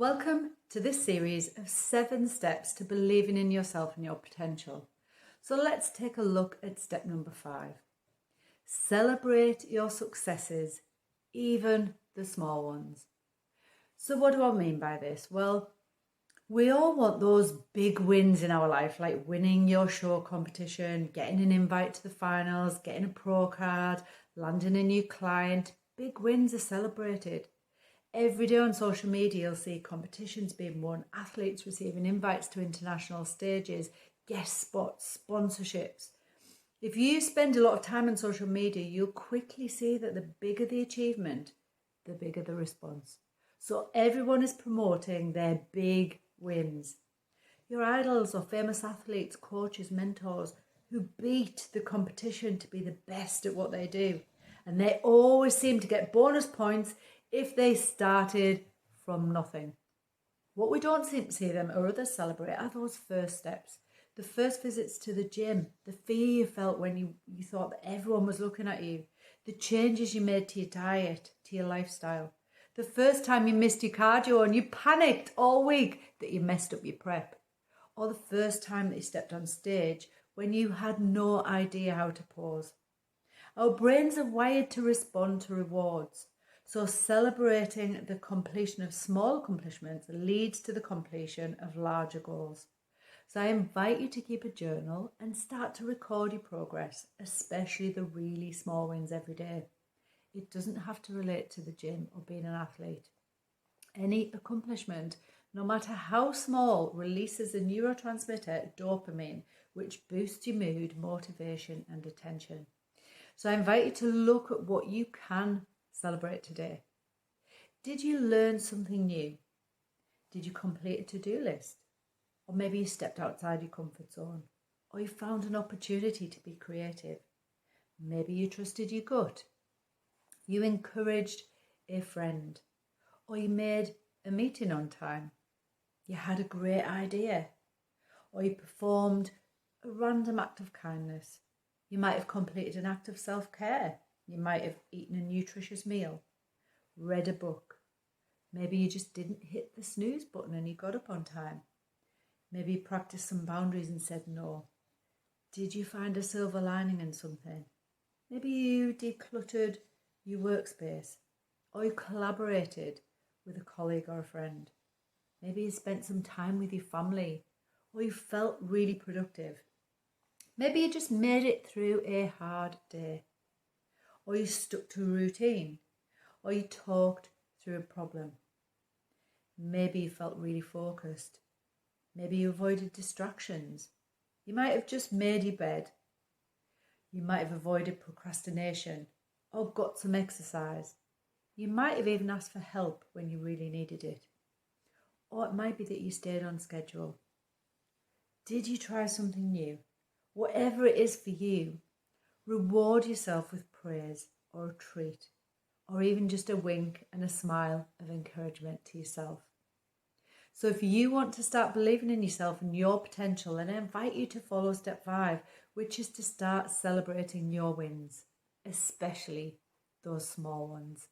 Welcome to this series of 7 steps to believing in yourself and your potential. So let's take a look at step number 5. Celebrate your successes, even the small ones. So what do I mean by this? Well, we all want those big wins in our life, like winning your show competition, getting an invite to the finals, getting a pro card, landing a new client. Big wins are celebrated. Every day on social media, you'll see competitions being won, athletes receiving invites to international stages, guest spots, sponsorships. If you spend a lot of time on social media, you'll quickly see that the bigger the achievement, the bigger the response. So everyone is promoting their big wins. Your idols or famous athletes, coaches, mentors who beat the competition to be the best at what they do. And they always seem to get bonus points if they started from nothing. What we don't see them or others celebrate are those first steps. The first visits to the gym, the fear you felt when you thought that everyone was looking at you, the changes you made to your diet, to your lifestyle, the first time you missed your cardio and you panicked all week that you messed up your prep, or the first time that you stepped on stage when you had no idea how to pose. Our brains are wired to respond to rewards. So celebrating the completion of small accomplishments leads to the completion of larger goals. So I invite you to keep a journal and start to record your progress, especially the really small wins every day. It doesn't have to relate to the gym or being an athlete. Any accomplishment, no matter how small, releases the neurotransmitter dopamine, which boosts your mood, motivation, and attention. So I invite you to look at what you can celebrate today. Did you learn something new? Did you complete a to-do list? Or maybe you stepped outside your comfort zone? Or you found an opportunity to be creative? Maybe you trusted your gut? You encouraged a friend? Or you made a meeting on time? You had a great idea? Or you performed a random act of kindness? You might have completed an act of self-care. You might have eaten a nutritious meal, read a book. Maybe you just didn't hit the snooze button and you got up on time. Maybe you practiced some boundaries and said no. Did you find a silver lining in something? Maybe you decluttered your workspace, or you collaborated with a colleague or a friend. Maybe you spent some time with your family, or you felt really productive. Maybe you just made it through a hard day, or you stuck to a routine, or you talked through a problem. Maybe you felt really focused. Maybe you avoided distractions. You might have just made your bed. You might have avoided procrastination or got some exercise. You might have even asked for help when you really needed it. Or it might be that you stayed on schedule. Did you try something new? Whatever it is for you, reward yourself with praise or a treat, or even just a wink and a smile of encouragement to yourself. So if you want to start believing in yourself and your potential, then I invite you to follow step 5, which is to start celebrating your wins, especially those small ones.